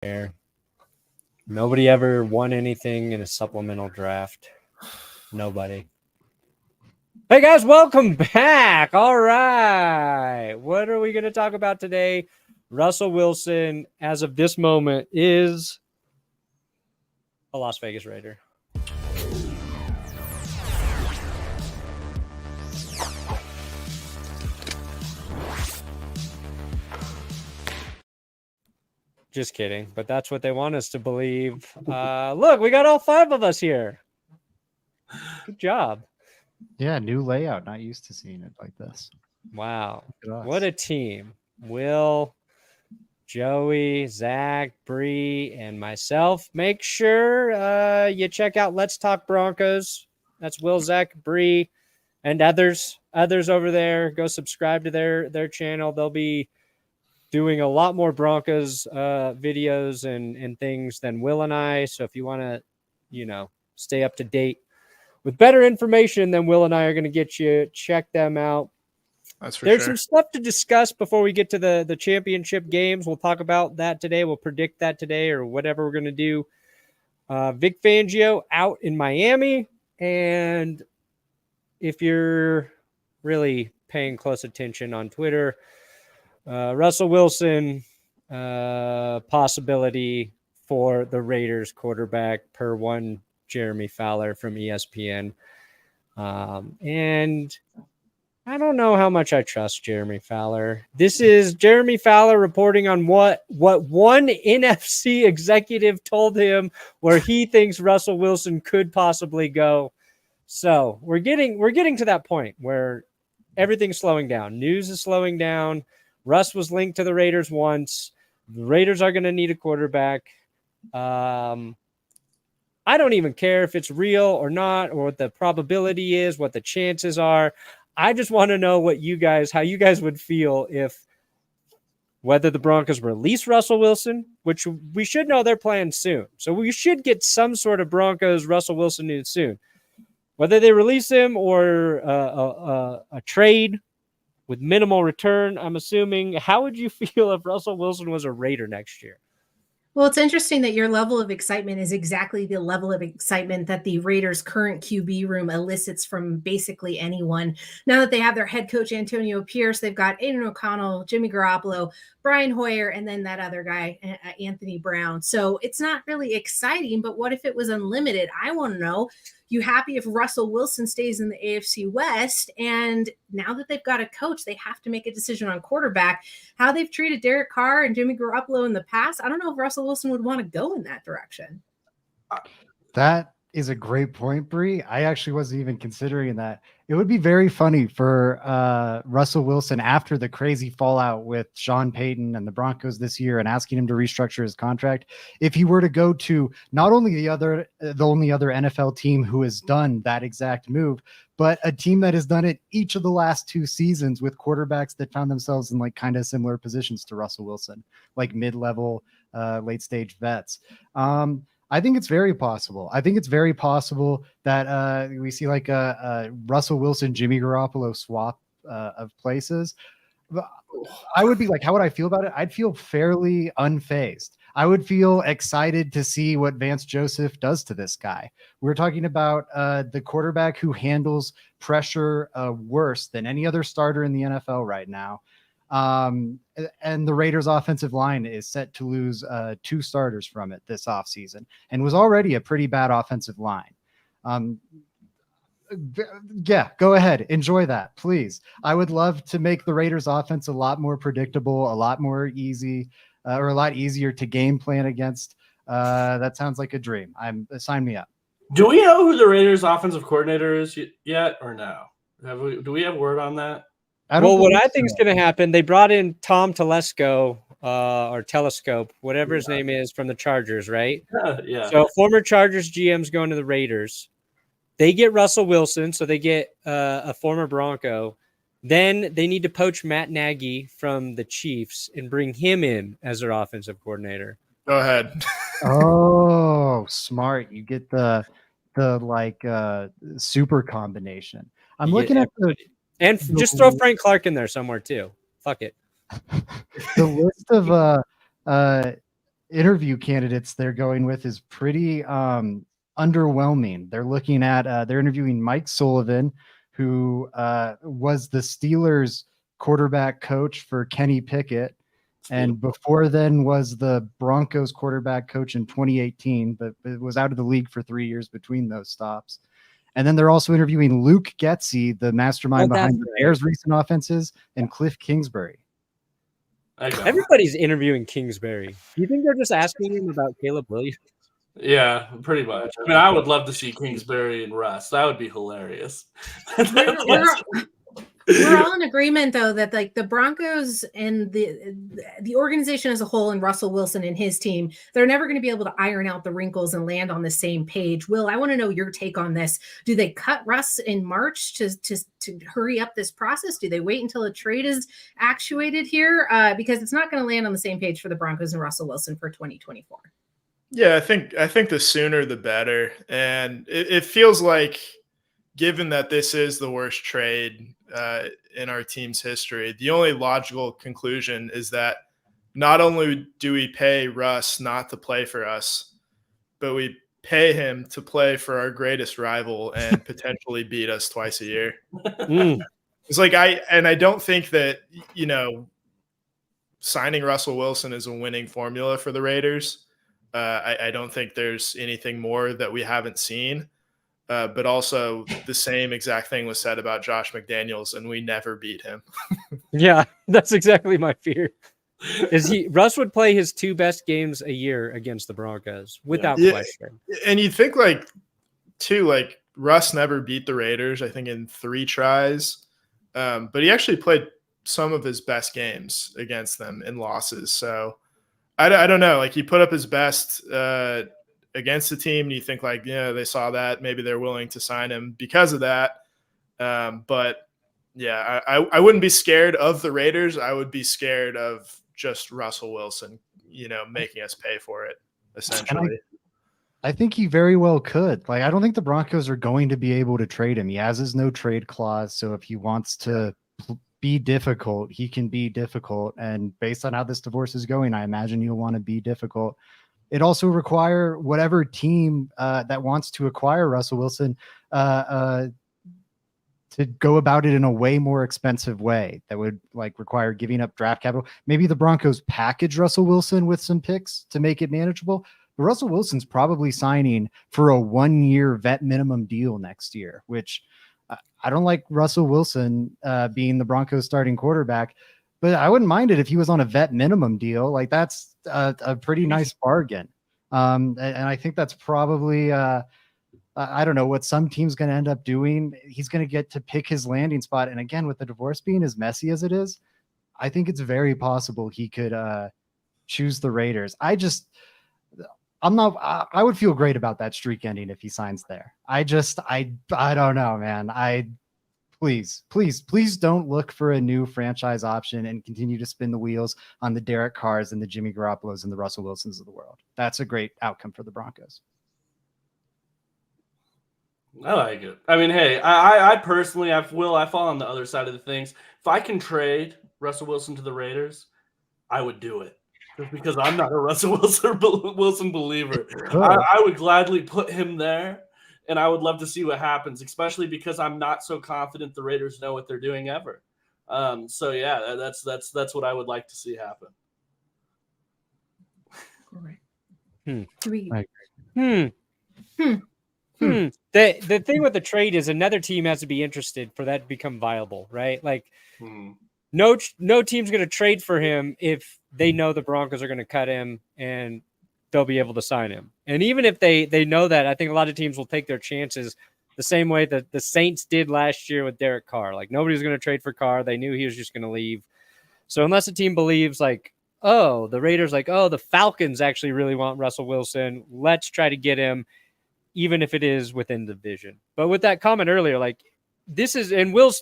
Fair. Nobody ever won anything in a supplemental draft. Nobody. Hey guys, welcome back. All right. What are we going to talk about today? Russell Wilson, as of this moment, is a Las Vegas Raider. Just kidding, but that's what they want us to believe. Look, we got all five of us here. Good job. Yeah, new layout. Not used to seeing it like this. Wow. What a team. Will, Joey, Zach, Bree, and myself. Make sure you check out Let's Talk Broncos. That's Will, Zach, Bree, and others over there. Go subscribe to their channel. They'll be doing a lot more Broncos videos and things than Will and I. So if you want to, stay up to date with better information than Will and I are going to get you, check them out. That's for There's sure. some stuff to discuss before we get to the championship games. We'll talk about that today. We'll predict that today or whatever we're going to do. Vic Fangio out in Miami. And if you're really paying close attention on Twitter, Russell Wilson possibility for the Raiders quarterback per one Jeremy Fowler from ESPN. And I don't know how much I trust Jeremy Fowler. This is Jeremy Fowler reporting on what one NFC executive told him where he thinks Russell Wilson could possibly go. So we're getting to that point where everything's slowing down. News is slowing down. Russ was linked to the Raiders once. The Raiders are going to need a quarterback. I don't even care if it's real or not, or what the probability is, what the chances are. I just want to know how you guys would feel if whether the Broncos release Russell Wilson, which we should know their plans soon. So we should get some sort of Broncos Russell Wilson news soon. Whether they release him or a trade with minimal return, I'm assuming. How would you feel if Russell Wilson was a Raider next year? Well, it's interesting that your level of excitement is exactly the level of excitement that the Raiders' current QB room elicits from basically anyone. Now that they have their head coach, Antonio Pierce, they've got Aiden O'Connell, Jimmy Garoppolo, Brian Hoyer, and then that other guy, Anthony Brown. So it's not really exciting, but what if it was unlimited? I want to know. You happy if Russell Wilson stays in the AFC West? And now that they've got a coach, they have to make a decision on quarterback. How they've treated Derek Carr and Jimmy Garoppolo in the past, I don't know if Russell Wilson would want to go in that direction. That is a great point, Bree. I actually wasn't even considering that. It would be very funny for Russell Wilson after the crazy fallout with Sean Payton and the Broncos this year and asking him to restructure his contract. If he were to go to not only the only other NFL team who has done that exact move, but a team that has done it each of the last two seasons with quarterbacks that found themselves in like kind of similar positions to Russell Wilson, like mid-level, late stage vets. I think it's very possible. I think it's very possible that we see like a Russell Wilson, Jimmy Garoppolo swap of places. I would be like, how would I feel about it? I'd feel fairly unfazed. I would feel excited to see what Vance Joseph does to this guy. We're talking about the quarterback who handles pressure worse than any other starter in the NFL right now. And the Raiders offensive line is set to lose 2 starters from it this offseason and was already a pretty bad offensive line. Yeah, go ahead. Enjoy that, please. I would love to make the Raiders offense a lot more predictable, a lot more easy, or a lot easier to game plan against. That sounds like a dream. Sign me up. Do we know who the Raiders offensive coordinator is yet or no? Do we have word on that? What I think is going to happen, they brought in Tom Telesco or Telescope, whatever his name is, from the Chargers, right? Yeah. So former Chargers GM's going to the Raiders. They get Russell Wilson, so they get a former Bronco. Then they need to poach Matt Nagy from the Chiefs and bring him in as their offensive coordinator. Go ahead. Oh, smart. You get the super combination. I'm looking at and just throw Frank Clark in there somewhere too. Fuck it. The list of interview candidates they're going with is pretty underwhelming. They're looking at they're interviewing Mike Sullivan, who was the Steelers quarterback coach for Kenny Pickett, and before then was the Broncos quarterback coach in 2018, but it was out of the league for 3 years between those stops. And then they're also interviewing Luke Getsy, the mastermind behind the Bears' recent offenses, and Cliff Kingsbury. Everybody's interviewing Kingsbury. Do you think they're just asking him about Caleb Williams? Yeah, pretty much. I mean, I would love to see Kingsbury and Russ. That would be hilarious. We're all in agreement, though, that like the Broncos and the organization as a whole and Russell Wilson and his team, they're never going to be able to iron out the wrinkles and land on the same page. Will, I want to know your take on this. Do they cut Russ in March to hurry up this process? Do they wait until a trade is actuated here? Because it's not going to land on the same page for the Broncos and Russell Wilson for 2024. Yeah, I think the sooner the better. And it feels like, given that this is the worst trade in our team's history, the only logical conclusion is that not only do we pay Russ not to play for us, but we pay him to play for our greatest rival and potentially beat us twice a year. It's like I don't think that, signing Russell Wilson is a winning formula for the Raiders. I don't think there's anything more that we haven't seen. But also the same exact thing was said about Josh McDaniels, and we never beat him. Yeah, that's exactly my fear. Russ would play his 2 best games a year against the Broncos without question. And you'd think Russ never beat the Raiders, I think, in 3 tries. But he actually played some of his best games against them in losses. So I don't know. Like, he put up his best against the team, and you think they saw that, maybe they're willing to sign him because of that. But yeah, I wouldn't be scared of the Raiders. I would be scared of just Russell Wilson, making us pay for it, essentially. I think he very well could. Like, I don't think the Broncos are going to be able to trade him. He has his no trade clause. So if he wants to be difficult, he can be difficult. And based on how this divorce is going, I imagine you'll want to be difficult. It also require whatever team that wants to acquire Russell Wilson to go about it in a way more expensive way that would require giving up draft capital. Maybe the Broncos package Russell Wilson with some picks to make it manageable. But Russell Wilson's probably signing for a 1-year vet minimum deal next year, which I don't like Russell Wilson being the Broncos starting quarterback. But I wouldn't mind it if he was on a vet minimum deal. Like, that's a pretty nice bargain. And I think that's probably, I don't know what some team's going to end up doing. He's going to get to pick his landing spot. And again, with the divorce being as messy as it is, I think it's very possible he could choose the Raiders. I would feel great about that streak ending if he signs there. I don't know, man. Please don't look for a new franchise option and continue to spin the wheels on the Derek Carrs and the Jimmy Garoppolos and the Russell Wilsons of the world. That's a great outcome for the Broncos. I like it. I mean, hey, I personally, I fall on the other side of the things. If I can trade Russell Wilson to the Raiders, I would do it. Just because I'm not a Russell Wilson believer. I would gladly put him there. And I would love to see what happens, especially because I'm not so confident the Raiders know what they're doing ever. So yeah, that's what I would like to see happen. All right. The thing with the trade is another team has to be interested for that to become viable, right? Like, no team's going to trade for him if they know the Broncos are going to cut him and they'll be able to sign him. And even if they know that, I think a lot of teams will take their chances the same way that the Saints did last year with Derek Carr. Like, nobody's going to trade for Carr. They knew he was just going to leave. So unless a team believes the Raiders, the Falcons actually really want Russell Wilson, let's try to get him, even if it is within the division. But with that comment earlier, this is, and Will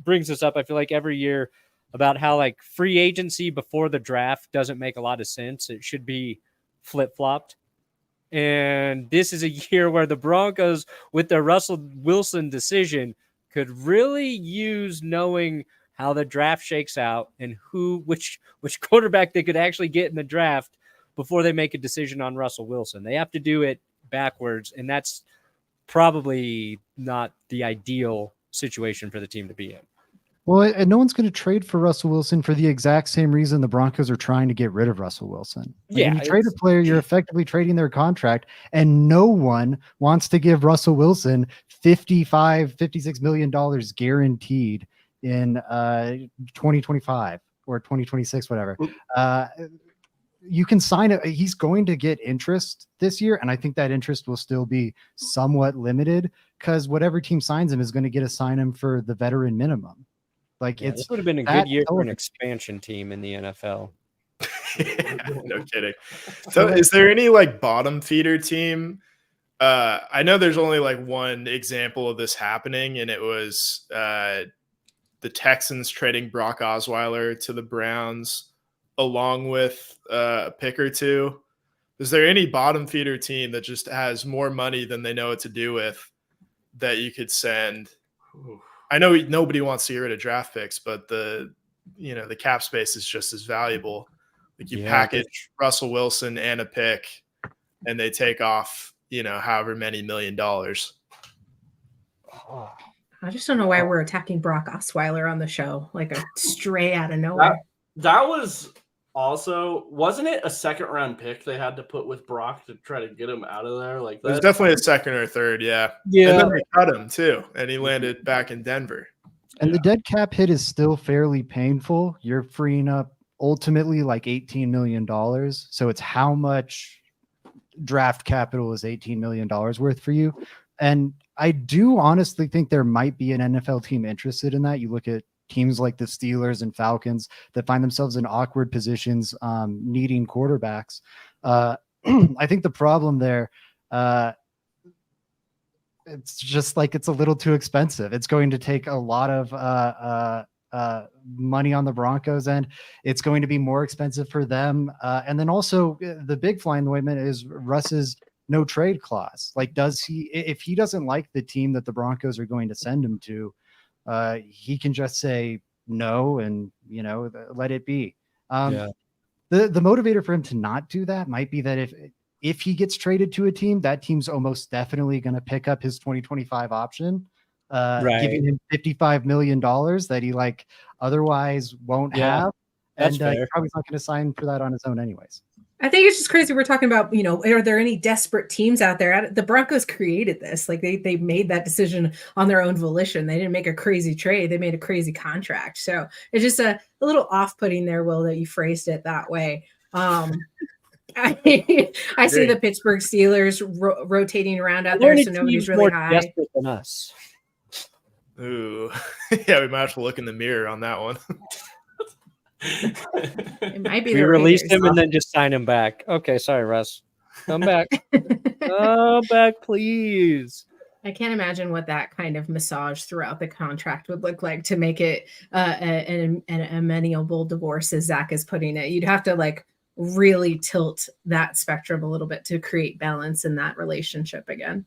brings this up, I feel like every year, about how free agency before the draft doesn't make a lot of sense. It should be flip-flopped. And this is a year where the Broncos, with their Russell Wilson decision, could really use knowing how the draft shakes out and which quarterback they could actually get in the draft before they make a decision on Russell Wilson. They have to do it backwards, and that's probably not the ideal situation for the team to be in. Well, and no one's going to trade for Russell Wilson for the exact same reason the Broncos are trying to get rid of Russell Wilson. Like, when you trade a player, you're effectively trading their contract, and no one wants to give Russell Wilson $56 million guaranteed in 2025 or 2026, whatever. You can sign it. He's going to get interest this year, and I think that interest will still be somewhat limited because whatever team signs him is going to get to sign him for the veteran minimum. Like, this would have been a good year for an expansion team in the NFL. No kidding. So is there any like bottom feeder team? I know there's only like one example of this happening, and it was the Texans trading Brock Osweiler to the Browns along with a pick or two. Is there any bottom feeder team that just has more money than they know what to do with that you could send? I know nobody wants to get rid of draft picks, but the cap space is just as valuable. Like, you package Russell Wilson and a pick, and they take off, however many $1 million. I just don't know why we're attacking Brock Osweiler on the show, like a stray out of nowhere. That was also, wasn't it a second round pick they had to put with Brock to try to get him out of there? Like, that, it was definitely a second or third, yeah. And then they cut him too, and he landed back in Denver. And the dead cap hit is still fairly painful. You're freeing up ultimately like $18 million. So it's how much draft capital is $18 million worth for you. And I do honestly think there might be an NFL team interested in that. You look at teams like the Steelers and Falcons that find themselves in awkward positions, needing quarterbacks. I think the problem there, it's just like, it's a little too expensive. It's going to take a lot of money on the Broncos end. It's going to be more expensive for them. And then also the big fly in the ointment is Russ's no trade clause. Like, if he doesn't like the team that the Broncos are going to send him to, he can just say no and, let it be. The motivator for him to not do that might be that if he gets traded to a team, that team's almost definitely going to pick up his 2025 option, giving him $55 million that he like otherwise won't have. And he's probably not going to sign for that on his own anyways. I think it's just crazy. We're talking about, are there any desperate teams out there? The Broncos created this. Like, they made that decision on their own volition. They didn't make a crazy trade. They made a crazy contract. So it's just a little off-putting there, Will, that you phrased it that way. I see the Pittsburgh Steelers rotating around out there, so nobody's really high. Desperate than us. Ooh, yeah, we might have to look in the mirror on that one. It might be we released him and then just sign him back. Okay, sorry, Russ. Come back. Come back, please. I can't imagine what that kind of massage throughout the contract would look like to make it an amenable divorce, as Zach is putting it. You'd have to like really tilt that spectrum a little bit to create balance in that relationship again.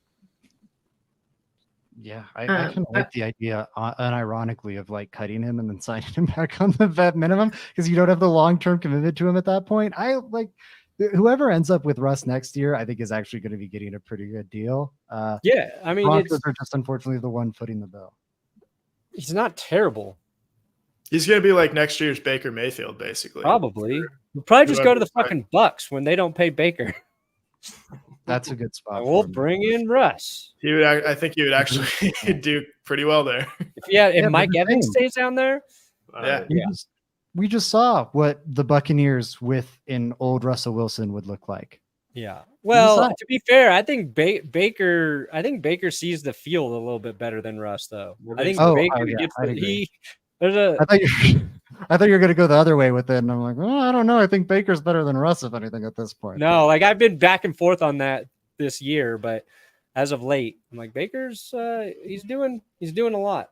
Yeah, I kind of like the idea, unironically, of like cutting him and then signing him back on the vet minimum, because you don't have the long-term commitment to him at that point. I like whoever ends up with Russ next year, I think is actually going to be getting a pretty good deal. I mean, Broncos are just unfortunately the one footing the bill. He's not terrible. He's going to be like next year's Baker Mayfield, basically. Probably. We'll probably just go to the fucking Bucks when they don't pay Baker. That's a good spot. We'll bring in Russ. I think he would actually do pretty well there. If Mike Evans stays down there. We just saw what the Buccaneers with an old Russell Wilson would look like. Yeah. Well, to be fair, I think Baker sees the field a little bit better than Russ, though. I think Baker gets I thought you were going to go the other way with it, and I'm like, I don't know. I think Baker's better than Russ, if anything, at this point. No, like I've been back and forth on that this year, but as of late, I'm like, Baker's he's doing a lot.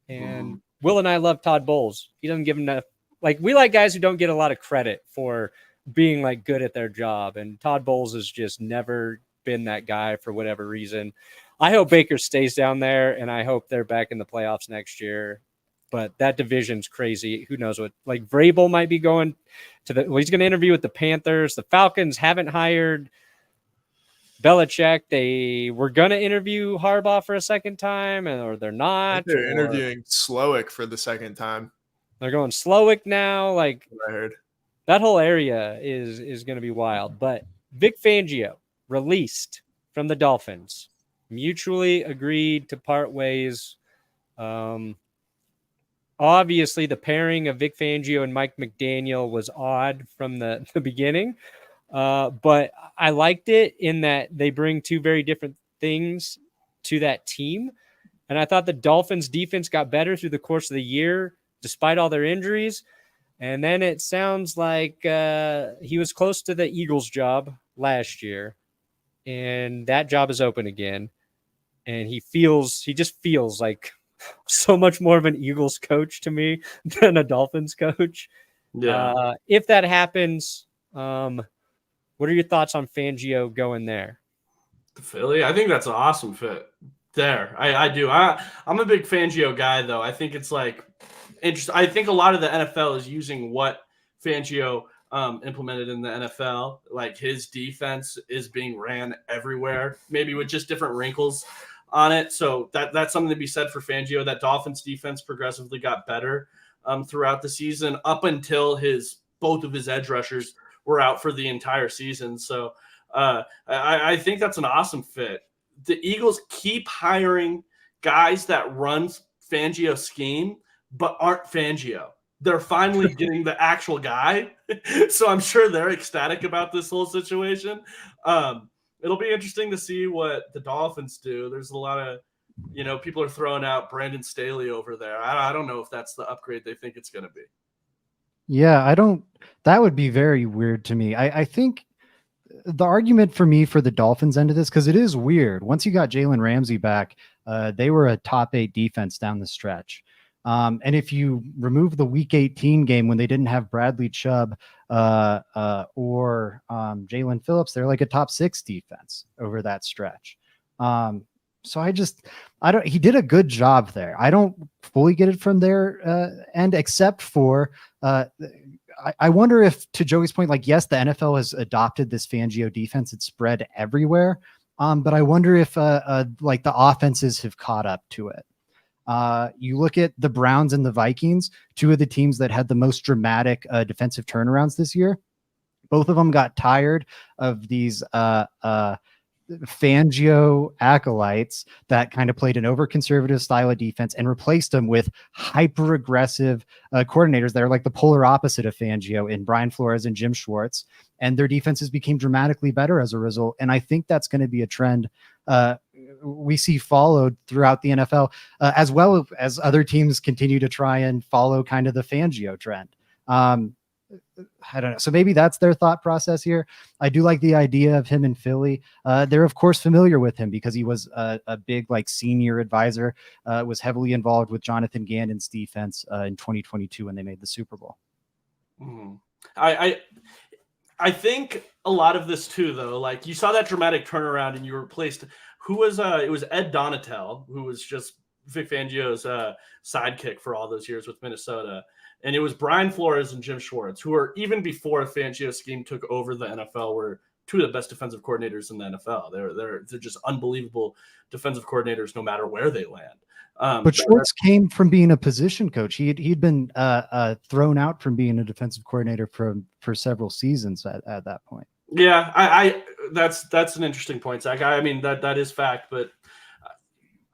And Will and I love Todd Bowles. He doesn't give enough. Like, we like guys who don't get a lot of credit for being like good at their job, and Todd Bowles has just never been that guy for whatever reason. I hope Baker stays down there, and I hope they're back in the playoffs next year. but that division's crazy. Who knows what? Like Vrabel might be going to he's going to interview with the Panthers. The Falcons haven't hired Belichick. They were going to interview Harbaugh for a second time, or they're not. They're interviewing Slowick for the second time. They're going Slowick now. Like I heard. That whole area is going to be wild. But Vic Fangio released from the Dolphins, mutually agreed to part ways. Obviously, the pairing of Vic Fangio and Mike McDaniel was odd from the beginning. But I liked it in that they bring two very different things to that team. And I thought the Dolphins defense got better through the course of the year, despite all their injuries. And then it sounds like he was close to the Eagles job last year, and that job is open again. And he just feels like so much more of an Eagles coach to me than a Dolphins coach. Yeah. If that happens, what are your thoughts on Fangio going there? To Philly, I think that's an awesome fit there. I do. I'm a big Fangio guy, though. I think it's like interesting. I think a lot of the NFL is using what Fangio implemented in the NFL. Like his defense is being ran everywhere, maybe with just different wrinkles on it. So that's something to be said for Fangio. That Dolphins defense progressively got better throughout the season up until both of his edge rushers were out for the entire season. So I think that's an awesome fit. The Eagles keep hiring guys that run Fangio's scheme, but aren't Fangio. They're finally getting the actual guy. So I'm sure they're ecstatic about this whole situation. It'll be interesting to see what the Dolphins do. There's a lot of, people are throwing out Brandon Staley over there. I don't know if that's the upgrade they think it's going to be. Yeah, that would be very weird to me. I think the argument for me for the Dolphins end of this, because it is weird. Once you got Jalen Ramsey back, they were a top 8 defense down the stretch. And if you remove the Week 18 game when they didn't have Bradley Chubb or Jalen Phillips, they're like a top 6 defense over that stretch. So he did a good job there. I don't fully get it from their end, except for I wonder if, to Joey's point, like, yes, the NFL has adopted this Fangio defense. It's spread everywhere. But I wonder if like the offenses have caught up to it. You look at the Browns and the Vikings, two of the teams that had the most dramatic defensive turnarounds this year. Both of them got tired of these Fangio acolytes that kind of played an over-conservative style of defense and replaced them with hyper-aggressive coordinators that are like the polar opposite of Fangio in Brian Flores and Jim Schwartz. And their defenses became dramatically better as a result. And I think that's going to be a trend we see followed throughout the NFL, as well as other teams continue to try and follow kind of the Fangio trend. I don't know. So maybe that's their thought process here. I do like the idea of him in Philly. They're of course familiar with him because he was a big like senior advisor, was heavily involved with Jonathan Gannon's defense in 2022 when they made the Super Bowl. Mm-hmm. I think a lot of this too, though, like you saw that dramatic turnaround and you replaced it was Ed Donatel, who was just Vic Fangio's sidekick for all those years with Minnesota. And it was Brian Flores and Jim Schwartz, who are, even before Fangio's scheme took over the NFL, were two of the best defensive coordinators in the NFL. They're just unbelievable defensive coordinators, no matter where they land. But Schwartz came from being a position coach. He'd been thrown out from being a defensive coordinator for several seasons at that point. Yeah, I that's an interesting point, Zach. I mean that is fact, but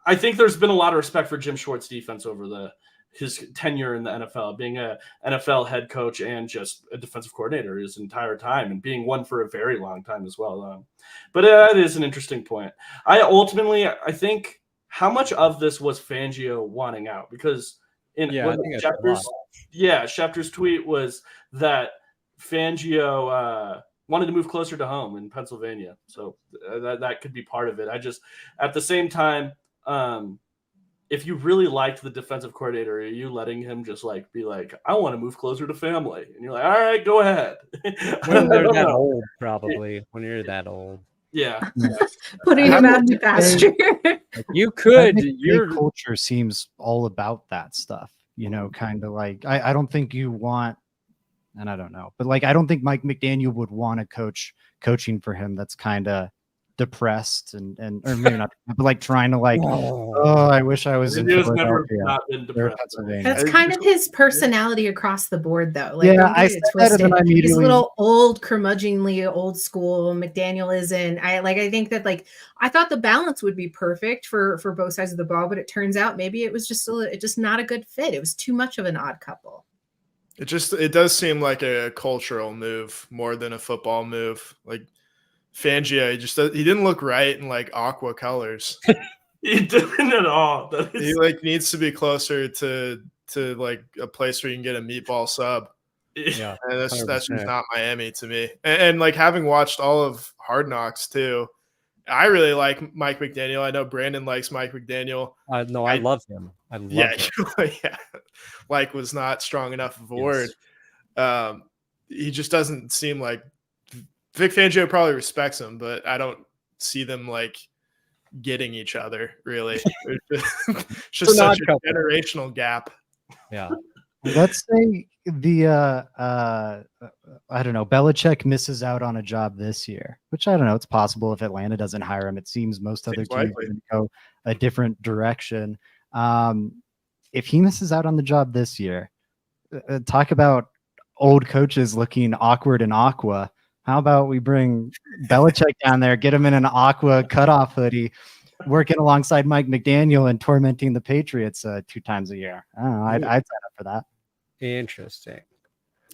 I think there's been a lot of respect for Jim Schwartz's defense over his tenure in the NFL, being a NFL head coach and just a defensive coordinator his entire time, and being one for a very long time as well. But it is an interesting point. I think how much of this was Fangio wanting out? Because Schefter's tweet was that Fangio wanted to move closer to home in Pennsylvania. So that could be part of it. At the same time, if you really liked the defensive coordinator, are you letting him just like be like, I want to move closer to family? And you're like, all right, go ahead. When they're that old, probably. When you're that old. Yeah. Putting him out to pasture. You could. Your culture seems all about that stuff. you know, kind of like I don't think you want, and I don't know, but like I don't think Mike McDaniel would want a coaching for him that's kind of depressed and or maybe not, but like trying to like, oh, I wish I was in He has never Philadelphia not been or depressed. Pennsylvania. That's kind of his personality across the board, though. Like, Yeah, don't I get it said that and twisted. then I He's a immediately- little old, curmudgeonly, old school. McDaniel isn't. I think that like I thought the balance would be perfect for both sides of the ball, but it turns out maybe it was just not a good fit. It was too much of an odd couple. It does seem like a cultural move more than a football move. Like Fangio, he didn't look right in like aqua colors. He didn't at all. He like needs to be closer to like a place where you can get a meatball sub. Yeah, And that's 100%. just not Miami to me. And like having watched all of Hard Knocks too, I really like Mike McDaniel. I know Brandon likes Mike McDaniel. No, I love him. I love Yeah, him. yeah. Like was not strong enough of a Yes. word. He just doesn't seem like Vic Fangio probably respects him, but I don't see them like getting each other really. It's just such a generational gap. Yeah. Let's say the I don't know, Belichick misses out on a job this year, which I don't know. It's possible if Atlanta doesn't hire him. It seems most other Seems teams likely. are going to go a different direction. If he misses out on the job this year, talk about old coaches looking awkward in aqua. How about we bring Belichick down there, get him in an aqua cutoff hoodie, working alongside Mike McDaniel and tormenting the Patriots 2 times a year? I don't know. I'd sign up for that. Interesting.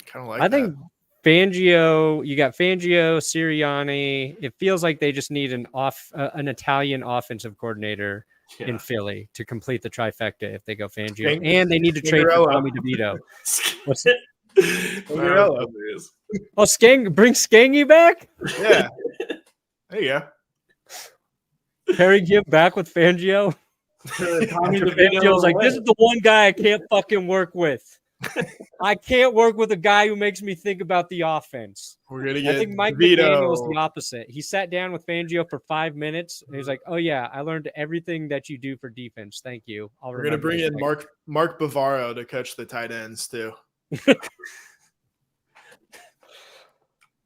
Kind of like I think Fangio, you got Fangio, Sirianni. It feels like they just need an Italian offensive coordinator in Philly to complete the trifecta if they go Fangio. And they need to trade for Tommy DeVito. What's it? Scangarello. Oh, bring Skangy back? Yeah. There you go. Pairing him back with Fangio? Tommy Fangio's like, this is the one guy I can't fucking work with. I can't work with a guy who makes me think about the offense. We're gonna get I think Mike DeVito. McDaniel was the opposite. He sat down with Fangio for 5 minutes. And he's like, "Oh yeah, I learned everything that you do for defense. Thank you. We're gonna bring in Mark Bavaro to coach the tight ends too.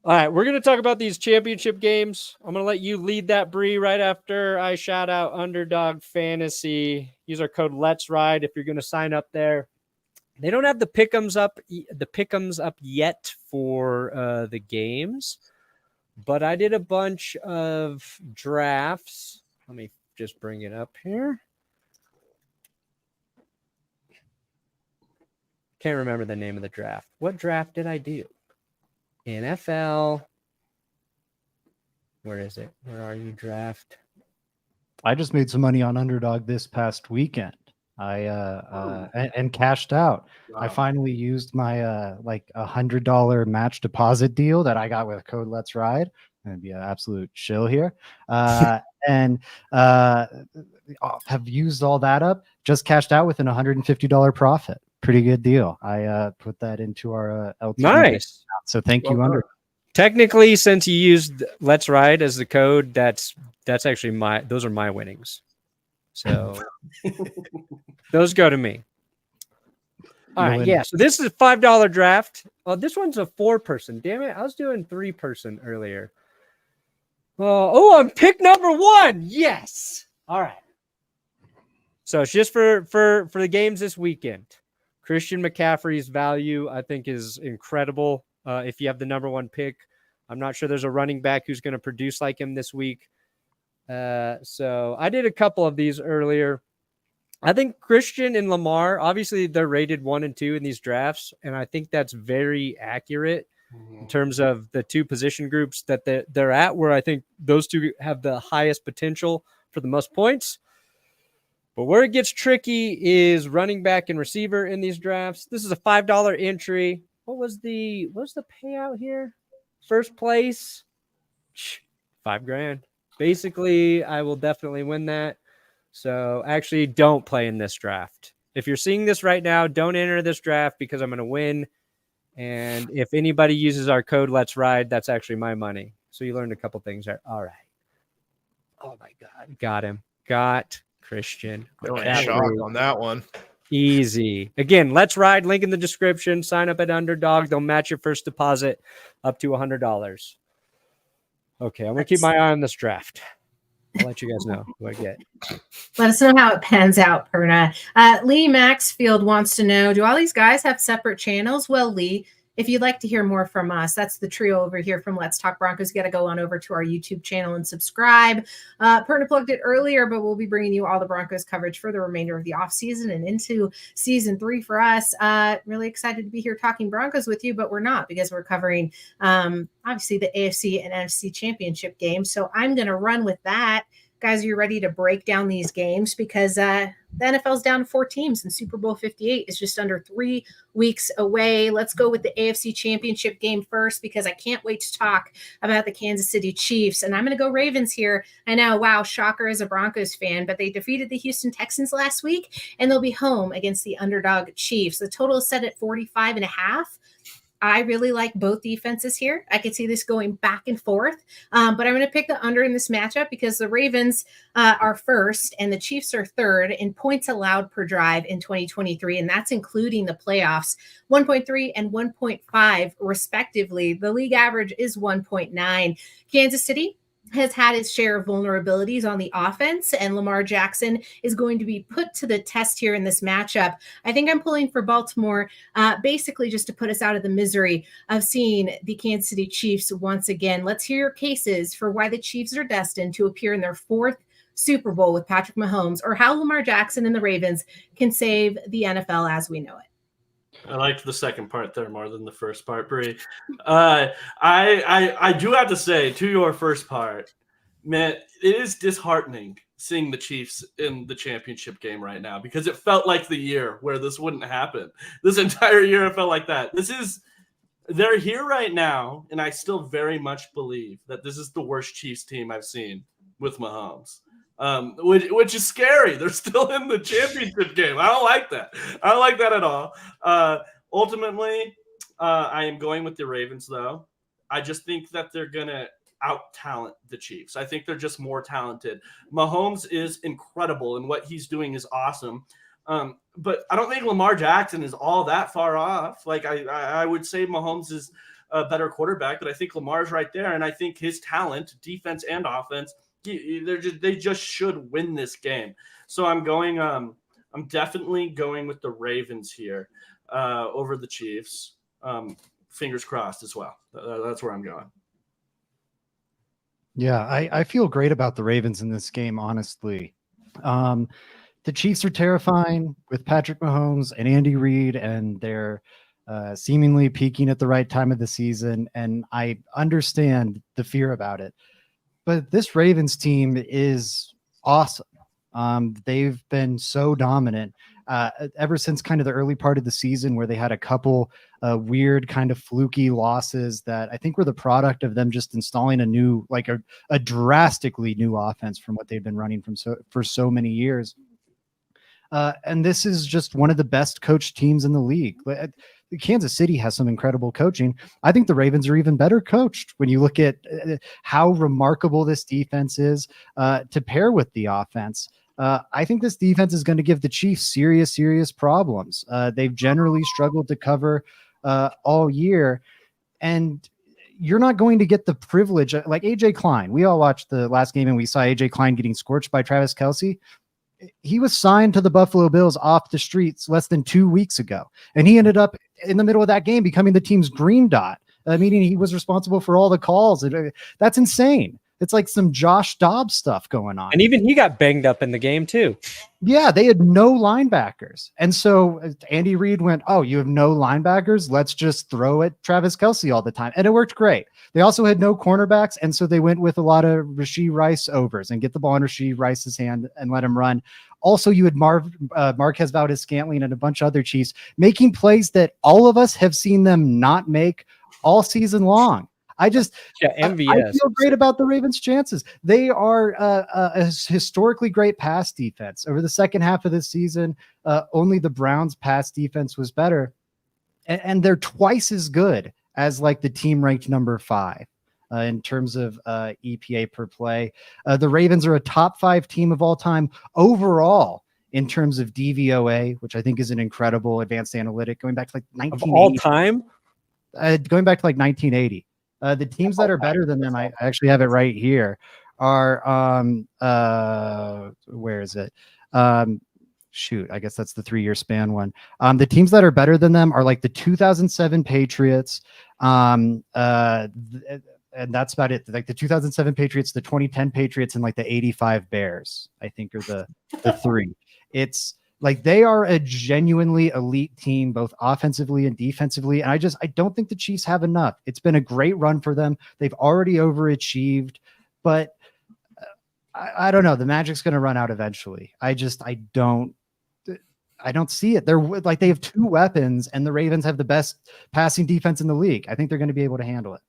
All right, we're going to talk about these championship games. I'm going to let you lead that, Bree, right after I shout out Underdog Fantasy. Use our code Let's Ride if you're going to sign up there. They don't have the pick'ems up yet for the games, but I did a bunch of drafts. Let me just bring it up here. Can't remember the name of the draft. What draft did I do? NFL. Where is it? Where are you, draft? I just made some money on Underdog this past weekend. And cashed out. Wow. I finally used my like $100 match deposit deal that I got with code Let's Ride. Gonna be an absolute shill here. And have used all that up. Just cashed out with an $150 profit. Pretty good deal. I put that into our LTV. Nice. So thank you, Under. Technically, since you used Let's Ride as the code, that's actually those are my winnings. So those go to me. All right, yeah. So this is a $5 draft. Oh, this one's a 4-person. Damn it! I was doing 3-person earlier. Oh, I'm pick number 1. Yes. All right. So it's just for the games this weekend. Christian McCaffrey's value, I think, is incredible. If you have the number 1 pick, I'm not sure there's a running back who's going to produce like him this week. So I did a couple of these earlier. I think Christian and Lamar, obviously they're rated 1 and 2 in these drafts. And I think that's very accurate in terms of the 2 position groups that they're at, where I think those 2 have the highest potential for the most points. But where it gets tricky is running back and receiver in these drafts. This is a $5 entry. What was the payout here? First place, $5,000. Basically, I will definitely win that. So actually, don't play in this draft. If you're seeing this right now, don't enter this draft because I'm going to win. And if anybody uses our code Let's Ride, that's actually my money. So you learned a couple things there. All right. Oh my God. Got him. Got Christian. Shock on that one. Easy. Again, let's ride. Link in the description. Sign up at Underdog. They'll match your first deposit up to $100. Okay, I'm going to keep my eye on this draft. I'll let you guys know who I get. Let us know how it pans out, Perna. Lee Maxfield wants to know, do all these guys have separate channels? Well, Lee, if you'd like to hear more from us, that's the trio over here from Let's Talk Broncos. You got to go on over to our YouTube channel and subscribe. Perna plugged it earlier, but we'll be bringing you all the Broncos coverage for the remainder of the offseason and into season 3 for us. Really excited to be here talking Broncos with you, but we're not, because we're covering obviously the AFC and NFC Championship game. So I'm going to run with that. Guys, are you ready to break down these games? Because the NFL's down to 4 teams and Super Bowl 58 is just under 3 weeks away. Let's go with the AFC Championship game first, because I can't wait to talk about the Kansas City Chiefs. And I'm going to go Ravens here. I know, wow, shocker as a Broncos fan, but they defeated the Houston Texans last week, and they'll be home against the underdog Chiefs. The total is set at 45.5. I really like both defenses here. I could see this going back and forth, but I'm going to pick the under in this matchup because the Ravens are first and the Chiefs are third in points allowed per drive in 2023, and that's including the playoffs, 1.3 and 1.5 respectively. The league average is 1.9. Kansas City has had its share of vulnerabilities on the offense, and Lamar Jackson is going to be put to the test here in this matchup. I think I'm pulling for Baltimore, basically just to put us out of the misery of seeing the Kansas City Chiefs once again. Let's hear your cases for why the Chiefs are destined to appear in their 4th Super Bowl with Patrick Mahomes, or how Lamar Jackson and the Ravens can save the NFL as we know it. I liked the second part there more than the first part, Bree. I do have to say, to your first part, man, it is disheartening seeing the Chiefs in the championship game right now, because it felt like the year where this wouldn't happen. This entire year it felt like that. They're here right now, and I still very much believe that this is the worst Chiefs team I've seen with Mahomes. Which is scary. They're still in the championship game. I don't like that. I don't like that at all. Ultimately, I am going with the Ravens, though. I just think that they're going to out-talent the Chiefs. I think they're just more talented. Mahomes is incredible, and what he's doing is awesome. But I don't think Lamar Jackson is all that far off. Like, I would say Mahomes is a better quarterback, but I think Lamar's right there, and I think his talent, defense and offense, they just should win this game. So I'm definitely going with the Ravens here over the Chiefs. Fingers crossed as well. That's where I'm going. Yeah, I feel great about the Ravens in this game, honestly. The Chiefs are terrifying with Patrick Mahomes and Andy Reid, and they're seemingly peaking at the right time of the season, and I understand the fear about it. But this Ravens team is awesome. They've been so dominant ever since kind of the early part of the season, where they had a couple weird kind of fluky losses that I think were the product of them just installing a new, like a drastically new offense from what they've been running for so many years. And this is just one of the best coached teams in the league. Kansas City has some incredible coaching. I think the Ravens are even better coached when you look at how remarkable this defense is to pair with the offense. I think this defense is going to give the Chiefs serious problems. They've generally struggled to cover all year, and you're not going to get the privilege like AJ Klein. We all watched the last game and we saw AJ Klein getting scorched by Travis Kelce. He was signed to the Buffalo Bills off the streets less than 2 weeks ago, and he ended up in the middle of that game becoming the team's green dot, meaning he was responsible for all the calls. That's insane. It's like some Josh Dobbs stuff going on. And even he got banged up in the game too. Yeah, they had no linebackers. And so Andy Reid went, oh, you have no linebackers? Let's just throw at Travis Kelce all the time. And it worked great. They also had no cornerbacks. And so they went with a lot of Rashee Rice overs and get the ball in Rashee Rice's hand and let him run. Also, you had Marquez Valdez-Scantling and a bunch of other Chiefs making plays that all of us have seen them not make all season long. I feel great about the Ravens' chances. They are a historically great pass defense. Over the second half of the season, only the Browns' pass defense was better, and they're twice as good as like the team ranked number 5 in terms of EPA per play. The Ravens are a top 5 team of all time overall in terms of DVOA, which I think is an incredible advanced analytic going back to like Of all 1980. time? Going back to like 1980. The teams that are better than them, I actually have it right here, are where is it? Shoot, I guess that's the 3-year span one. The teams that are better than them are like the 2007 Patriots, and that's about it. Like the 2007 Patriots, the 2010 Patriots, and like the 85 Bears, I think, are the three. It's like they are a genuinely elite team, both offensively and defensively. And I don't think the Chiefs have enough. It's been a great run for them. They've already overachieved, but I don't know. The Magic's going to run out eventually. I don't see it. They're like, they have 2 weapons and the Ravens have the best passing defense in the league. I think they're going to be able to handle it.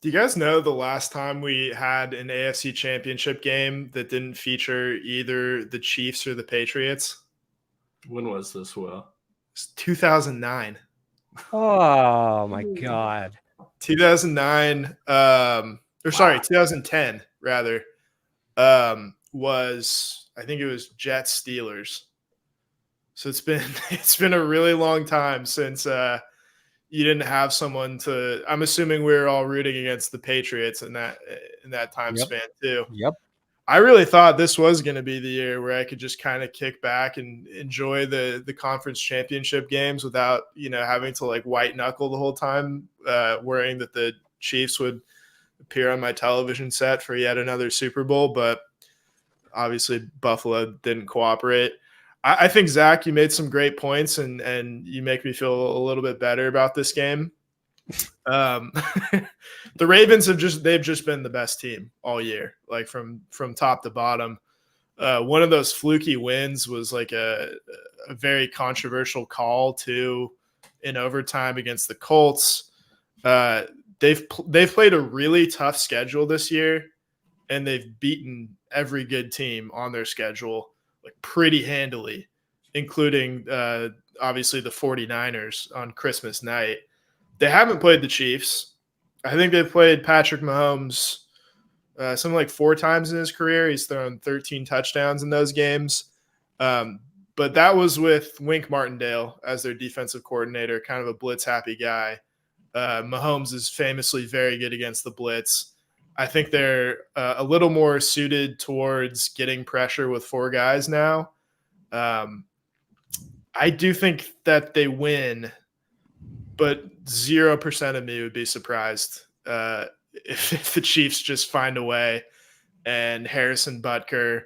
Do you guys know the last time we had an AFC Championship game that didn't feature either the Chiefs or the Patriots? When was this, Will? It's 2009. Oh my God. 2009, 2010 rather, was, I think it was Jets Steelers. So it's been a really long time since you didn't have someone to. I'm assuming we were all rooting against the Patriots in that time span too. Yep. I really thought this was going to be the year where I could just kind of kick back and enjoy the conference championship games without, having to like white knuckle the whole time, worrying that the Chiefs would appear on my television set for yet another Super Bowl. But obviously Buffalo didn't cooperate. I think, Zach, you made some great points and you make me feel a little bit better about this game. The Ravens they've just been the best team all year, like from top to bottom. One of those fluky wins was like a very controversial call too in overtime against the Colts. They've played a really tough schedule this year, and they've beaten every good team on their schedule like pretty handily, including obviously the 49ers on Christmas night. They haven't played the Chiefs. I think they've played Patrick Mahomes something like 4 times in his career. He's thrown 13 touchdowns in those games. But that was with Wink Martindale as their defensive coordinator, kind of a blitz-happy guy. Mahomes is famously very good against the blitz. I think they're a little more suited towards getting pressure with 4 guys now. I do think that they win, but 0% of me would be surprised if the Chiefs just find a way and Harrison Butker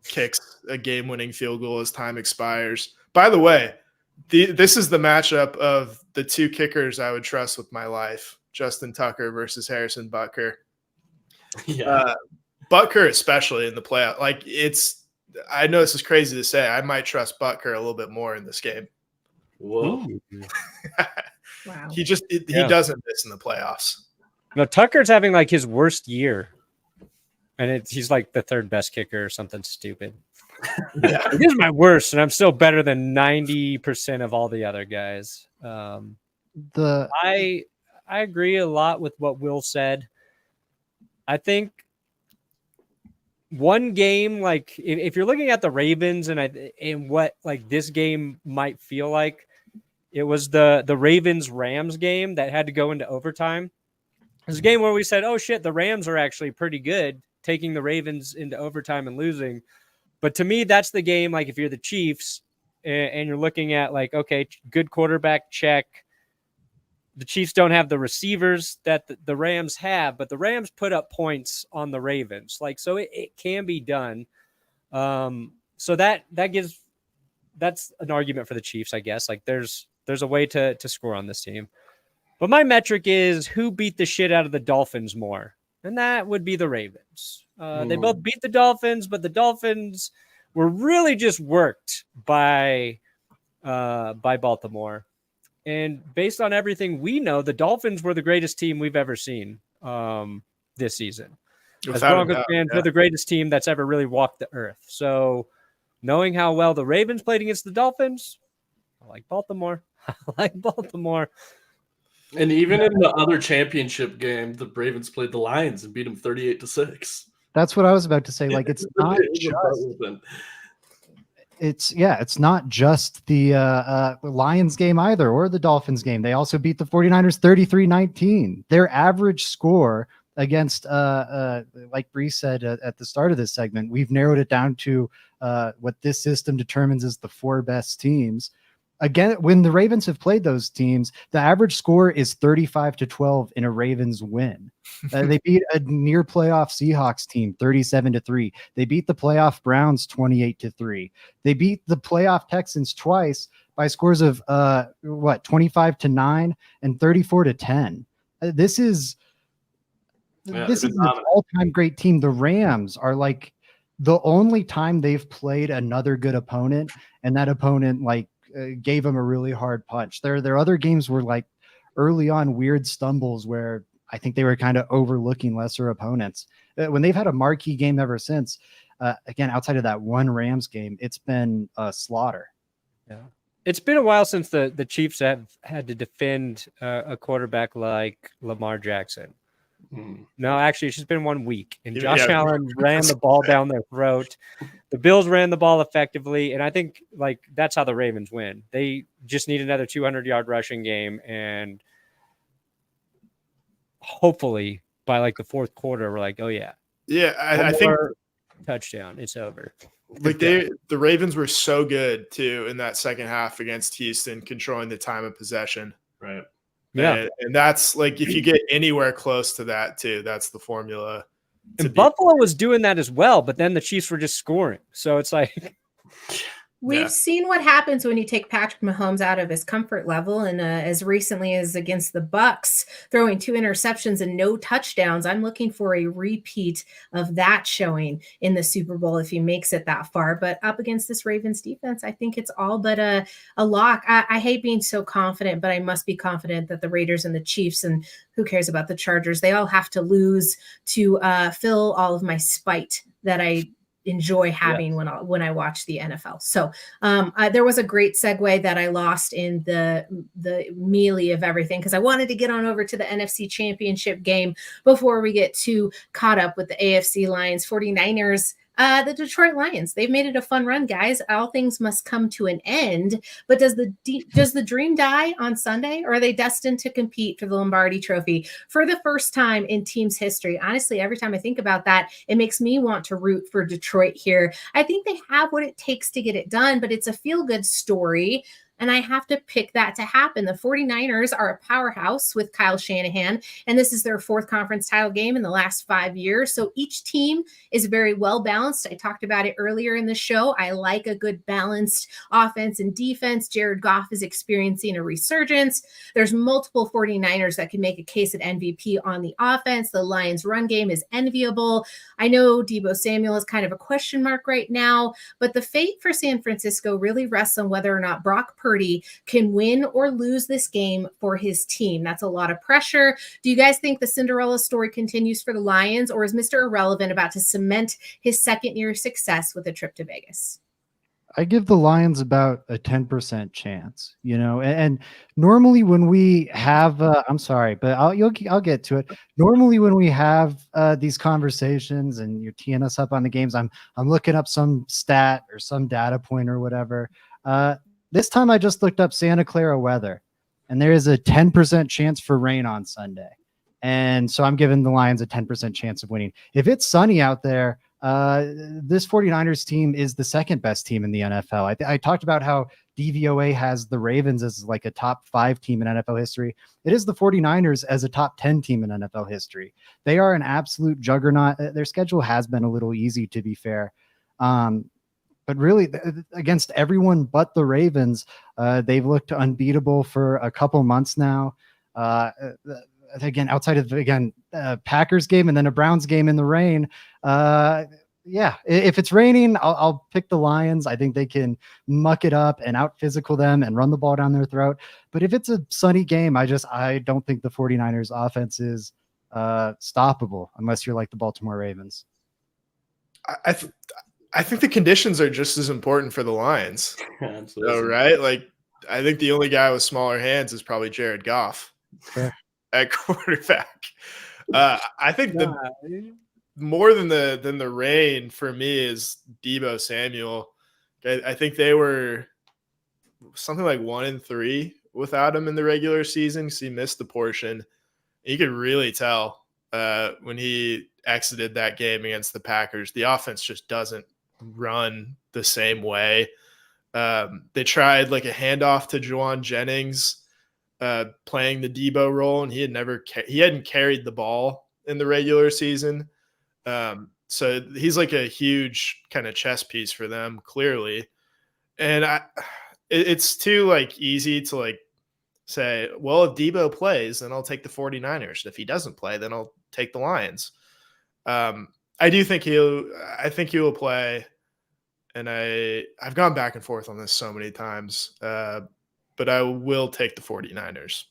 kicks a game-winning field goal as time expires. By the way, this is the matchup of the 2 kickers I would trust with my life, Justin Tucker versus Harrison Butker. Yeah. Butker, especially in the playoff, I know this is crazy to say. I might trust Butker a little bit more in this game. Whoa. Wow. He doesn't miss in the playoffs. No, Tucker's having like his worst year, and he's like the 3rd best kicker or something stupid. Yeah. This is my worst, and I'm still better than 90% of all the other guys. I agree a lot with what Will said. I think one game, like if you're looking at the Ravens and what like this game might feel like, it was the Ravens-Rams game that had to go into overtime. It was a game where we said, oh shit, the Rams are actually pretty good, taking the Ravens into overtime and losing. But to me, that's the game, like if you're the Chiefs and you're looking at like, okay, good quarterback check. The Chiefs don't have the receivers that the Rams have, but the Rams put up points on the Ravens. Like, so it can be done. So that's an argument for the Chiefs, I guess. Like there's a way to score on this team. But my metric is who beat the shit out of the Dolphins more. And that would be the Ravens. They both beat the Dolphins, but the Dolphins were really just worked by Baltimore. And based on everything we know, the Dolphins were the greatest team we've ever seen this season. As Broncos fans, they're the greatest team that's ever really walked the earth. So knowing how well the Ravens played against the Dolphins, I like Baltimore. And even in the other championship game, the Ravens played the Lions and beat them 38-6. That's what I was about to say. Like, it's not just it's not just the Lions game either, or the Dolphins game. They also beat the 49ers 33-19. Their average score against like Bree said at the start of this segment, we've narrowed it down to what this system determines as the 4 best teams. Again, when the Ravens have played those teams, the average score is 35-12 in a Ravens win. They beat a near playoff Seahawks team 37-3. They beat the playoff Browns 28-3. They beat the playoff Texans twice by scores of 25-9 and 34-10. This is an all-time great team. The Rams are like the only time they've played another good opponent, and that opponent gave them a really hard punch. Their other games were like early on weird stumbles where I think they were kind of overlooking lesser opponents. When they've had a marquee game ever since, again, outside of that one Rams game, it's been a slaughter. Yeah. It's been a while since the Chiefs have had to defend a quarterback like Lamar Jackson. No, actually, it's just been 1 week, and Josh Allen ran the ball down their throat. The Bills ran the ball effectively, and I think that's how the Ravens win. They just need another 200-yard rushing game, and hopefully by the fourth quarter, we're like, oh yeah, I think touchdown, it's over. The Ravens were so good too in that second half against Houston, controlling the time of possession. Right. Yeah. And that's if you get anywhere close to that too, that's the formula. And Buffalo was doing that as well, but then the Chiefs were just scoring. So it's We've seen what happens when you take Patrick Mahomes out of his comfort level, and as recently as against the Bucks, throwing 2 interceptions and no touchdowns. I'm looking for a repeat of that showing in the Super Bowl if he makes it that far. But up against this Ravens defense, I think it's all but a lock. I hate being so confident, but I must be confident that the Raiders and the Chiefs, and who cares about the Chargers, they all have to lose to fill all of my spite that I enjoy having when I watch the NFL. So there was a great segue that I lost in the melee of everything, because I wanted to get on over to the NFC Championship game before we get too caught up with the AFC Lions 49ers. The Detroit Lions, they've made it a fun run, guys. All things must come to an end. But does the dream die on Sunday, or are they destined to compete for the Lombardi Trophy for the first time in team's history? Honestly, every time I think about that, it makes me want to root for Detroit here. I think they have what it takes to get it done, but it's a feel-good story, and I have to pick that to happen. The 49ers are a powerhouse with Kyle Shanahan, and this is their 4th conference title game in the last 5 years. So each team is very well balanced. I talked about it earlier in the show. I like a good balanced offense and defense. Jared Goff is experiencing a resurgence. There's multiple 49ers that can make a case at MVP on the offense. The Lions' run game is enviable. I know Deebo Samuel is kind of a question mark right now, but the fate for San Francisco really rests on whether or not Brock Purdy can win or lose this game for his team. That's a lot of pressure. Do you guys think the Cinderella story continues for the Lions, or is Mr. Irrelevant about to cement his second-year success with a trip to Vegas? I give the Lions about a 10% chance, and normally when we have, I'm sorry, but I'll get to it. Normally when we have these conversations and you're teeing us up on the games, I'm looking up some stat or some data point or whatever. This time I just looked up Santa Clara weather, and there is a 10% chance for rain on Sunday. And so I'm giving the Lions a 10% chance of winning. If it's sunny out there, this 49ers team is the 2nd best team in the NFL. I talked about how DVOA has the Ravens as a top 5 team in NFL history. It is the 49ers as a top 10 team in NFL history. They are an absolute juggernaut. Their schedule has been a little easy, to be fair. But really, against everyone but the Ravens, they've looked unbeatable for a couple months now. Again, outside of Packers game and then a Browns game in the rain. If it's raining, I'll pick the Lions. I think they can muck it up and out physical them and run the ball down their throat. But if it's a sunny game, I don't think the 49ers offense is stoppable unless you're like the Baltimore Ravens. I think the conditions are just as important for the Lions. Absolutely. So, right? I think the only guy with smaller hands is probably Jared Goff at quarterback. I think more than the rain for me is Deebo Samuel, I think they were something like 1-3 without him in the regular season because he missed the portion. You could really tell when he exited that game against the Packers. The offense just doesn't run the same way. They tried like a handoff to Juwan Jennings playing the Deebo role, and he hadn't carried the ball in the regular season. So he's like a huge kind of chess piece for them, clearly. And it's too like easy to like say, well, if Deebo plays, then I'll take the 49ers. If he doesn't play, then I'll take the Lions. I think he will play. And I've gone back and forth on this so many times, but I will take the 49ers.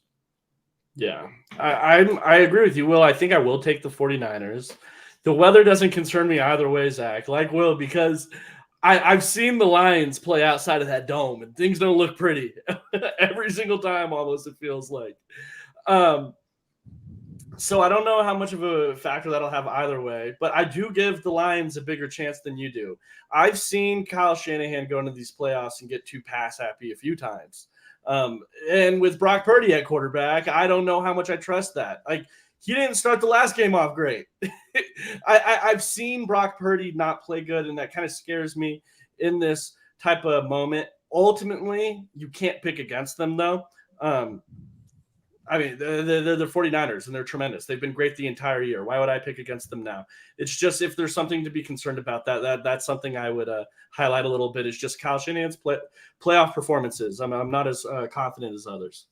Yeah, I agree with you, Will. I think I will take the 49ers. The weather doesn't concern me either way, Zach, like Will, because I've seen the Lions play outside of that dome, and things don't look pretty every single time, almost, it feels like. So I don't know how much of a factor that'll have either way, but I do give the Lions a bigger chance than you do. I've seen Kyle Shanahan go into these playoffs and get too pass happy a few times. And with Brock Purdy at quarterback, I don't know how much I trust that. Like, he didn't start the last game off great. I've seen Brock Purdy not play good, and that kind of scares me in this type of moment. Ultimately, you can't pick against them, though. I mean, they're the 49ers, and they're tremendous. They've been great the entire year. Why would I pick against them now? It's just if there's something to be concerned about, that's something I would highlight a little bit. Is just Kyle Shanahan's playoff performances. I'm not as confident as others.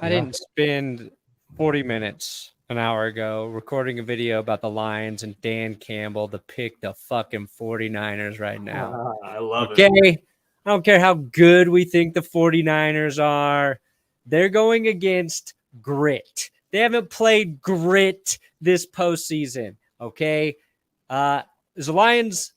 I didn't spend 40 minutes an hour ago recording a video about the Lions and Dan Campbell to pick the fucking 49ers right now. I love it. Okay. I don't care how good we think the 49ers are. They're going against grit. They haven't played grit this postseason. Okay. Is the Lions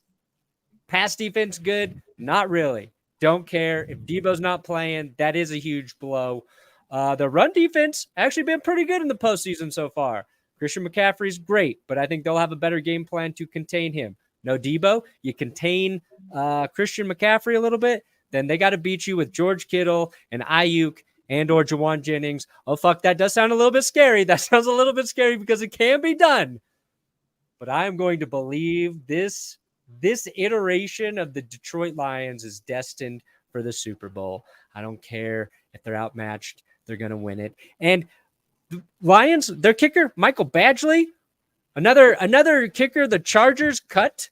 pass defense good? Not really. Don't care. If Deebo's not playing, that is a huge blow. The run defense actually been pretty good in the postseason so far. Christian McCaffrey's great, but I think they'll have a better game plan to contain him. No Deebo, you contain Christian McCaffrey a little bit, then they got to beat you with George Kittle and Ayuk and or Juwan Jennings. Oh, fuck, that does sound a little bit scary. That sounds a little bit scary because it can be done. But I am going to believe this iteration of the Detroit Lions is destined for the Super Bowl. I don't care if they're outmatched. They're going to win it. And the Lions, their kicker, Michael Badgley, another kicker the Chargers cut.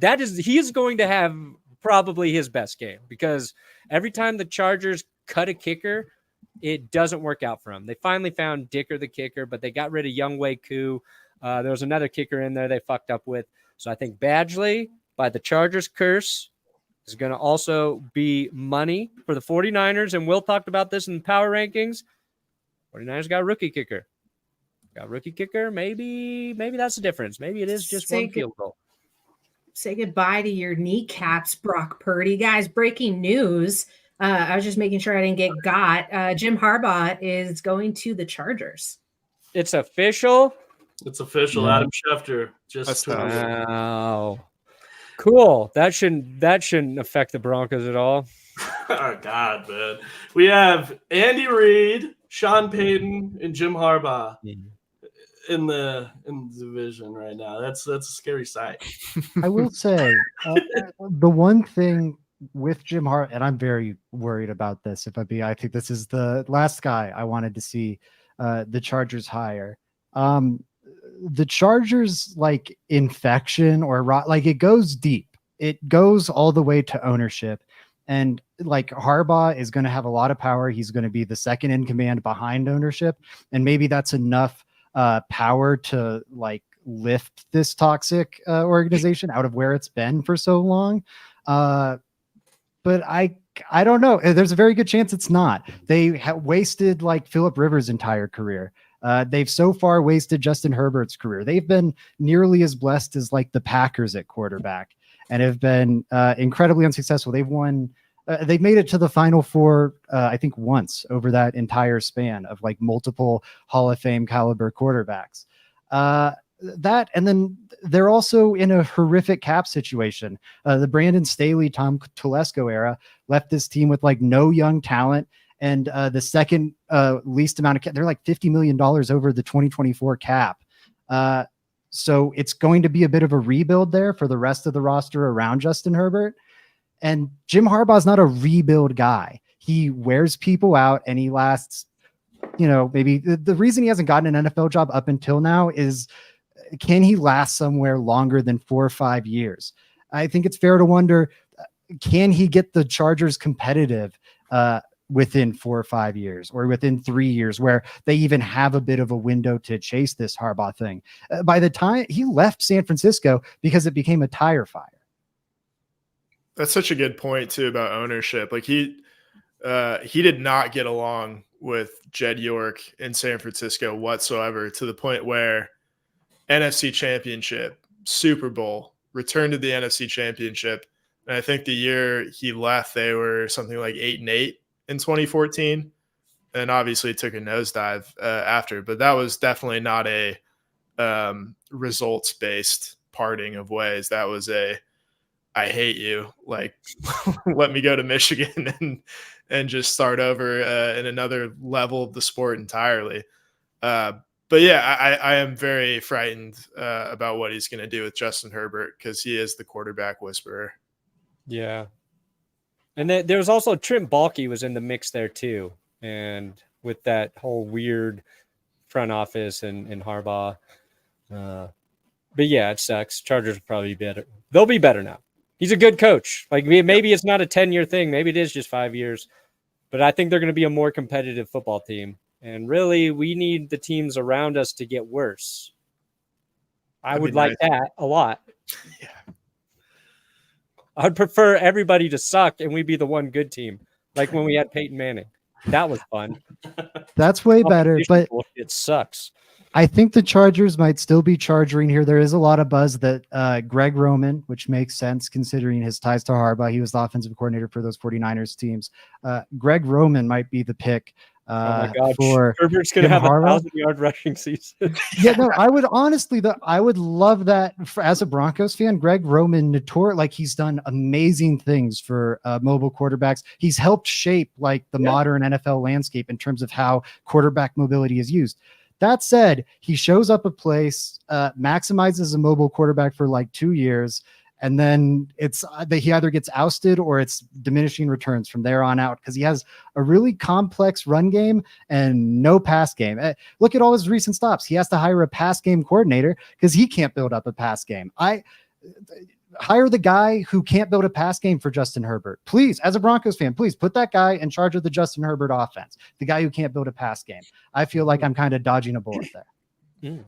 He is going to have probably his best game because every time the Chargers cut a kicker, it doesn't work out for him. They finally found Dicker the kicker, but they got rid of Younghoe Koo. There was another kicker in there they fucked up with. So I think Badgley, by the Chargers curse, is going to also be money for the 49ers. And Will talked about this in the power rankings. 49ers got a rookie kicker. Maybe that's the difference. Maybe it is just one field goal. Say goodbye to your kneecaps, Brock Purdy. Guys, breaking news. I was just making sure I didn't get got. Jim Harbaugh is going to the Chargers. It's official? It's official. Yeah. Adam Schefter just tweeted. Wow. Cool. That shouldn't affect the Broncos at all. Oh, God, man. We have Andy Reid, Sean Payton, and Jim Harbaugh in the division right now. That's a scary sight. I will say the one thing with Jim Harbaugh, and I'm very worried about this. I think this is the last guy I wanted to see the Chargers hire. The Chargers like infection or like it goes deep. It goes all the way to ownership. And like Harbaugh is going to have a lot of power. He's going to be the second in command behind ownership. And maybe that's enough power to like lift this toxic organization out of where it's been for so long. But I don't know. There's a very good chance it's not. They wasted like Phillip Rivers' entire career. They've so far wasted Justin Herbert's career. They've been nearly as blessed as like the Packers at quarterback and have been incredibly unsuccessful. They've won. They've made it to the Final Four, I think, once over that entire span of like multiple Hall of Fame caliber quarterbacks. that, and then they're also in a horrific cap situation. The Brandon Staley, Tom Telesco era left this team with like no young talent, and the second least amount of cap. They're like $50 million over the 2024 cap. So it's going to be a bit of a rebuild there for the rest of the roster around Justin Herbert. And Jim Harbaugh's not a rebuild guy. He wears people out and he lasts, maybe the reason he hasn't gotten an NFL job up until now is, can he last somewhere longer than 4 or 5 years? I think it's fair to wonder, can he get the Chargers competitive within 4 or 5 years or within 3 years where they even have a bit of a window to chase this Harbaugh thing? By the time he left San Francisco because it became a tire fire. That's such a good point too about ownership. Like he did not get along with Jed York in San Francisco whatsoever, to the point where NFC Championship, Super Bowl, returned to the NFC Championship. And I think the year he left, they were something like 8-8 in 2014. And obviously took a nosedive after, but that was definitely not a results-based parting of ways. That was I hate you. Like, let me go to Michigan and just start over in another level of the sport entirely. But yeah, I am very frightened about what he's going to do with Justin Herbert, because he is the quarterback whisperer. Yeah. And there was also Trent Baalke was in the mix there too. And with that whole weird front office and Harbaugh. But yeah, it sucks. Chargers will probably be better. They'll be better now. He's a good coach. Like maybe it's not a 10-year thing. Maybe it is just 5 years. But I think they're going to be a more competitive football team. And really, we need the teams around us to get worse. I would like that a lot. Yeah. I'd prefer everybody to suck and we be the one good team. Like when we had Peyton Manning. That was fun. That's way better, but it sucks. I think the Chargers might still be charging here. There is a lot of buzz that Greg Roman, which makes sense considering his ties to Harbaugh. He was the offensive coordinator for those 49ers teams. Greg Roman might be the pick for Herbert's going to have a 1,000-yard rushing season. Yeah, no, I would honestly, I would love that as a Broncos fan. Greg Roman, he's done amazing things for mobile quarterbacks. He's helped shape like the modern NFL landscape in terms of how quarterback mobility is used. That said, he shows up a place, maximizes a mobile quarterback for like 2 years, and then it's that he either gets ousted or it's diminishing returns from there on out, because he has a really complex run game and no pass game. Look at all his recent stops. He has to hire a pass game coordinator because he can't build up a pass game. Hire the guy who can't build a pass game for Justin Herbert. Please, as a Broncos fan, please put that guy in charge of the Justin Herbert offense, the guy who can't build a pass game. I feel like I'm kind of dodging a bullet there.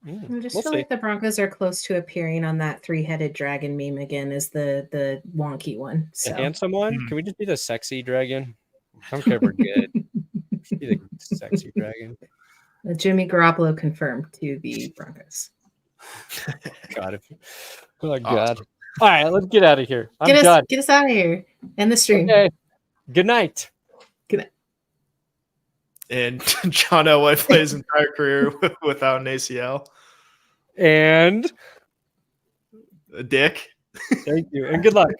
I just feel like the Broncos are close to appearing on that 3-headed dragon meme again as the wonky one. So. The handsome one? Can we just be the sexy dragon? I don't care if we're good. Be the sexy dragon. Jimmy Garoppolo confirmed to the Broncos. God. Oh, God. All right, let's get out of here. Get us out of here. End the stream. Okay. Good night. Good night. And John Elway plays his entire career without an ACL. And a dick. Thank you. And good luck.